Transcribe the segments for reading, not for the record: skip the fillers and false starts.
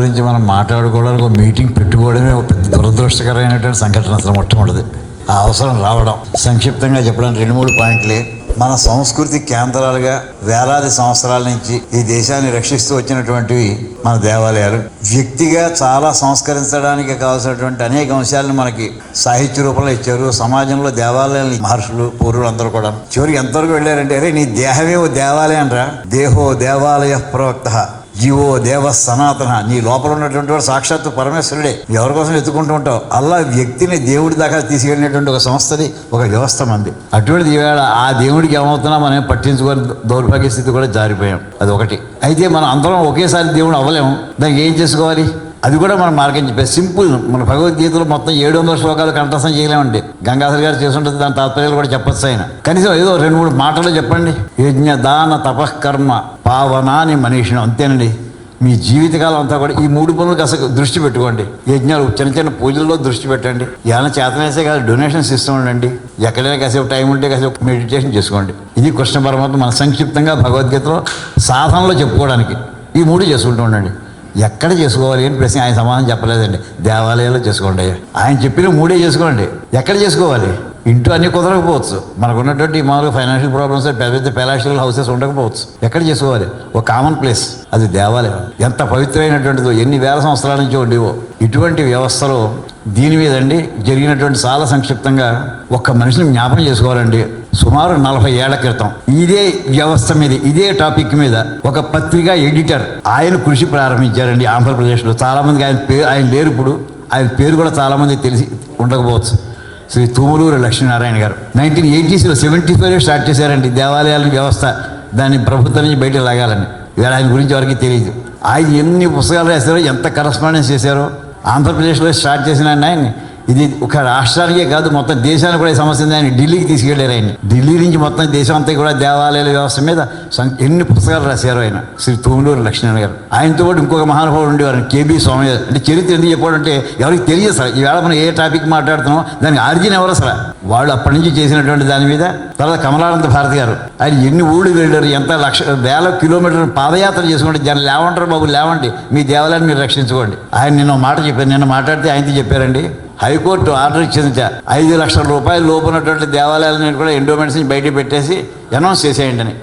గురించి మనం మాట్లాడుకోవడానికి ఒక మీటింగ్ పెట్టుకోవడమే ఒక పెద్ద దురదృష్టకరమైనటువంటి సంఘటన. అసలు మొట్టమొదటిది ఆ అవసరం రావడం. సంక్షిప్తంగా చెప్పడానికి 2-3 పాయింట్లే. మన సంస్కృతి కేంద్రాలుగా వేలాది సంవత్సరాల నుంచి ఈ దేశాన్ని రక్షిస్తూ వచ్చినటువంటివి మన దేవాలయాలు. వ్యక్తిగా చాలా సంస్కరించడానికి కావాల్సినటువంటి అనేక అంశాలను మనకి సాహిత్య రూపంలో ఇచ్చారు. సమాజంలో దేవాలయాలు మహర్షులు పూర్వులు అందరూ కూడా చివరికి ఎంతవరకు వెళ్ళారంటే, అరే నీ దేహమే ఓ దేవాలయం రా, దేహో దేవాలయ ప్రవక్త జీవో దేవ సనాతన. నీ లోపల ఉన్నటువంటి వాడు సాక్షాత్తు పరమేశ్వరుడే. ఎవరి కోసం ఎత్తుకుంటూ ఉంటావు. అలా వ్యక్తిని దేవుడి దాకా తీసుకెళ్ళినటువంటి ఒక సంస్థది, ఒక వ్యవస్థ మంది. అటువంటిది ఈవేళ ఆ దేవుడికి ఏమవుతున్నా మనం పట్టించుకొని దౌర్భాగ్య స్థితి కూడా జారిపోయాం. అది ఒకటి. అయితే మనం అందరం ఒకేసారి దేవుడు అవ్వలేము. దానికి ఏం చేసుకోవాలి అది కూడా మనం మార్గం చెప్పేది. సింపుల్. మన భగవద్గీతలో మొత్తం 700 శ్లోకాలు కంఠస్థం చేయలేమండి. గంగాధర్ గారు చేస్తుంటుంది, దాని తాత్పర్యాలు కూడా చెప్పచ్చు. ఆయన కనీసం ఏదో 2-3 మాటలు చెప్పండి. యజ్ఞ దాన తపఃకర్మ పావనాని మనీషిణం. అంతేనండి. మీ జీవితకాలం అంతా కూడా ఈ 3 పనులకు అసలు దృష్టి పెట్టుకోండి. యజ్ఞాలు, చిన్న చిన్న పూజల్లో దృష్టి పెట్టండి. ఏమైనా చేతనేసే కాదు, డొనేషన్స్ ఇస్తూ ఉండండి. ఎక్కడైనా కాసేపు టైం ఉంటే కాసేపు మెడిటేషన్ చేసుకోండి. ఇది కృష్ణ పరమాత్మ మన సంక్షిప్తంగా భగవద్గీతలో సాధనలో చెప్పుకోవడానికి ఈ 3 చేసుకుంటూ ఉండండి. ఎక్కడ చేసుకోవాలి అని ప్రశ్న ఆయన సమాధానం చెప్పలేదండి. దేవాలయాల్లో చేసుకోండి. ఆయన చెప్పిన 3 చేసుకోండి. ఎక్కడ చేసుకోవాలి? ఇంట్లో అన్నీ కుదరకపోవచ్చు. మనకు ఉన్నటువంటి మామూలుగా ఫైనాన్షియల్ ప్రాబ్లమ్స్, పెద్ద పెద్ద పెలాషియల్ హౌసెస్ ఉండకపోవచ్చు. ఎక్కడ చేసుకోవాలి? ఒక కామన్ ప్లేస్, అది దేవాలయం. ఎంత పవిత్రమైనటువంటిదో, ఎన్ని వేల సంవత్సరాల నుంచి ఉండేవో ఇటువంటి వ్యవస్థలో దీని మీద అండి జరిగినటువంటి చాలా సంక్షిప్తంగా ఒక్క మనిషిని జ్ఞాపకం చేసుకోవాలండి. సుమారు 40 ఏళ్ల క్రితం ఇదే వ్యవస్థ మీద, ఇదే టాపిక్ మీద ఒక పత్రికా ఎడిటర్ ఆయన కృషి ప్రారంభించారండి ఆంధ్రప్రదేశ్లో. చాలామందికి ఆయన లేరు ఇప్పుడు. ఆయన పేరు కూడా చాలామంది తెలిసి ఉండకపోవచ్చు. శ్రీ తుమ్మలూరు లక్ష్మీనారాయణ గారు 1980s 75 స్టార్ట్ చేశారండి దేవాలయాల వ్యవస్థ. దాన్ని ప్రభుత్వం నుంచి బయటకు లాగాలని. ఇవాళ ఆయన గురించి ఎవరికి తెలియదు. ఆయన ఎన్ని పుస్తకాలు రాశారో, ఎంత కరస్పాండెన్స్ చేశారో. ఆంధ్రప్రదేశ్లో స్టార్ట్ చేసిన ఆయన్ని ఇది ఒక రాష్ట్రానికే కాదు, మొత్తం దేశానికి కూడా సమస్య ఉంది. ఆయన ఢిల్లీకి తీసుకెళ్లారు. ఆయన ఢిల్లీ నుంచి మొత్తం దేశం అంతా కూడా దేవాలయాల వ్యవస్థ మీద ఎన్ని పుస్తకాలు రాశారు ఆయన, శ్రీ తుమ్మలూరు లక్ష్మీనారాయణ గారు. ఆయనతో పాటు ఇంకొక మహానుభావుడు ఉండేవారు, కేబీ స్వామి గారు. అంటే చరిత్ర ఎందుకు చెప్పాడంటే ఎవరికి తెలియదు సార్. ఈవేళ మనం ఏ టాపిక్ మాట్లాడుతున్నాం దానికి ఆరిజిన్ ఎవరు అసలు? వాళ్ళు అప్పటి నుంచి చేసినటువంటి దాని మీద. తర్వాత కమలానంద భారతి గారు, ఆయన ఎన్ని ఊళ్ళు వెళ్ళారు, ఎంత వేల కిలోమీటర్లు పాదయాత్ర చేసుకోండి. జనం లేవంటారు, బాబు లేవండి, మీ దేవాలయాన్ని మీరు రక్షించుకోండి. ఆయన నిన్న మాట చెప్పారు. నిన్న మాట్లాడితే ఆయనతో చెప్పారండి, హైకోర్టు ఆర్డర్ ఇచ్చింది 5 లక్షల రూపాయలు లోపున్నటువంటి దేవాలయాలను కూడా ఎండోమెంట్స్ నుంచి బయట పెట్టేసి అనౌన్స్ చేసేయండి అని.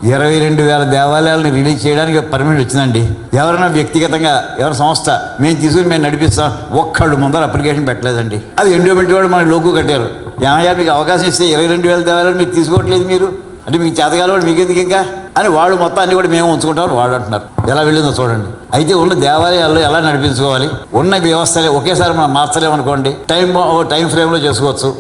22,000 దేవాలయాలను రిలీజ్ చేయడానికి పర్మిట్ వచ్చిందండి. ఎవరైనా వ్యక్తిగతంగా ఎవరి సంస్థ మేము నడిపిస్తాం ఒక్కళ్ళు ముందర అప్లికేషన్ పెట్టలేదండి. అది ఎండోమెంట్ కూడా మన లోకు కట్టారు. ఏమయ్యా మీకు అవకాశం ఇస్తే 22,000 దేవాలయాలు మీరు తీసుకోవట్లేదు, మీరు అంటే మీకు చేతగాలి కూడా మీకు ఎందుకు ఇంకా అని వాళ్ళు మొత్తం అన్ని కూడా మేము ఉంచుకుంటామని వాళ్ళు అంటున్నారు. ఎలా వెళ్ళిందో చూడండి. అయితే ఉన్న దేవాలయాల్లో ఎలా నడిపించుకోవాలి, ఉన్న వ్యవస్థలే ఒకేసారి మనం మార్చలేమనుకోండి, టైం ఫ్రేమ్లో చేసుకోవచ్చు.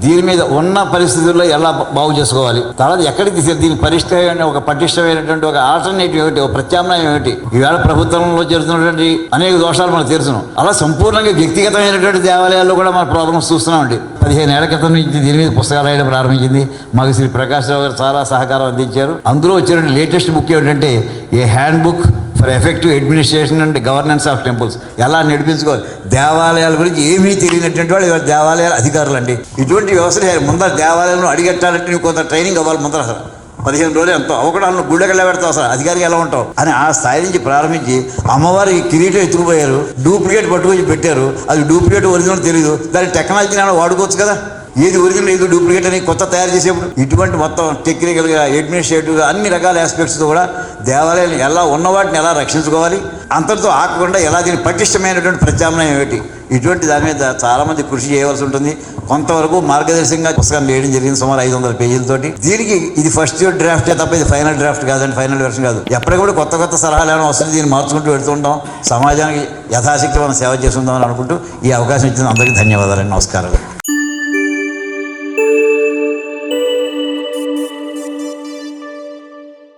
దీని మీద ఉన్న పరిస్థితుల్లో ఎలా బాగు చేసుకోవాలి, తర్వాత ఎక్కడికి తీసుకెళ్ళి దీనికి పరిష్కారం ఒక పటిష్టమైనటువంటి ఒక ఆల్టర్నేటివ్ ఏమిటి, ఒక ప్రత్యామ్నాయం ఏమిటి. ఈవేళ ప్రభుత్వంలో జరుగుతున్నటువంటి అనేక దోషాలు మనకు తెలుసును. అలా సంపూర్ణంగా వ్యక్తిగతమైనటువంటి దేవాలయాల్లో కూడా మన ప్రాబ్లమ్స్ చూస్తున్నామండి. 15 ఏళ్ల క్రితం నుంచి దీని మీద పుస్తకాలు రాయడం ప్రారంభించింది. మాకు శ్రీ ప్రకాష్ రావు గారు చాలా సహకారం అందించారు. అందులో వచ్చిన లేటెస్ట్ బుక్ ఏమిటంటే a handbook for effective administration and governance of temples. ఎలా నడిపించుకోవాలి, దేవాలయాల గురించి ఏమీ తెలియనటువంటి వాళ్ళు ఇవాళ దేవాలయాల అధికారులు అండి. ఇటువంటి వ్యవస్థ ముందర దేవాలయాలను అడిగట్టాలంటే నీకు కొంత ట్రైనింగ్ అవ్వాలి. ముందర అసలు 15 రోజులు ఎంతో అవ్వకుండా గుళ్ళకి ఎలా పెడతావు అసలు, అధికారికి ఎలా ఉంటావు అని ఆ స్థాయి నుంచి ప్రారంభించి అమ్మవారి కిరీటం ఎత్తుకుపోయారు, డూప్లికేట్ పట్టుకొచ్చి పెట్టారు. అది డూప్లికేట్ ఒరిజినల్ తెలియదు. దాని టెక్నాలజీని వాడుకోవచ్చు కదా. ఏది ఒరిజినల్ ఏది డూప్లికేట్ అని కొత్త తయారు చేసేప్పుడు ఇటువంటి మొత్తం టెక్నికల్గా అడ్మినిస్ట్రేటివ్గా అన్ని రకాల ఆస్పెక్ట్స్తో కూడా దేవాలయాలు ఎలా ఉన్నవాటిని ఎలా రక్షించుకోవాలి, అంతటితో ఆగకుండా ఎలా దీన్ని పటిష్టమైనటువంటి ప్రత్యామ్నాయం ఏమిటి, ఇటువంటి దాని మీద చాలామంది కృషి చేయవలసి ఉంటుంది. కొంతవరకు మార్గదర్శకంగా పుస్తకాన్ని వేయడం జరిగింది, సుమారు 500 పేజీలతోటి. దీనికి ఇది ఫస్ట్ డ్రాఫ్టే తప్ప ఇది ఫైనల్ డ్రాఫ్ట్ కాదండి, ఫైనల్ వెర్షన్ కాదు. ఎప్పటికీ కొత్త కొత్త సలహాలు ఏమైనా వస్తుంది, దీన్ని మార్చుకుంటూ వెళ్తుంటాం. సమాజానికి యథాశక్తి మనం సేవ చేసుకుందామని అనుకుంటూ ఈ అవకాశం ఇచ్చిన అందరికీ ధన్యవాదాలండి. నమస్కారాలు.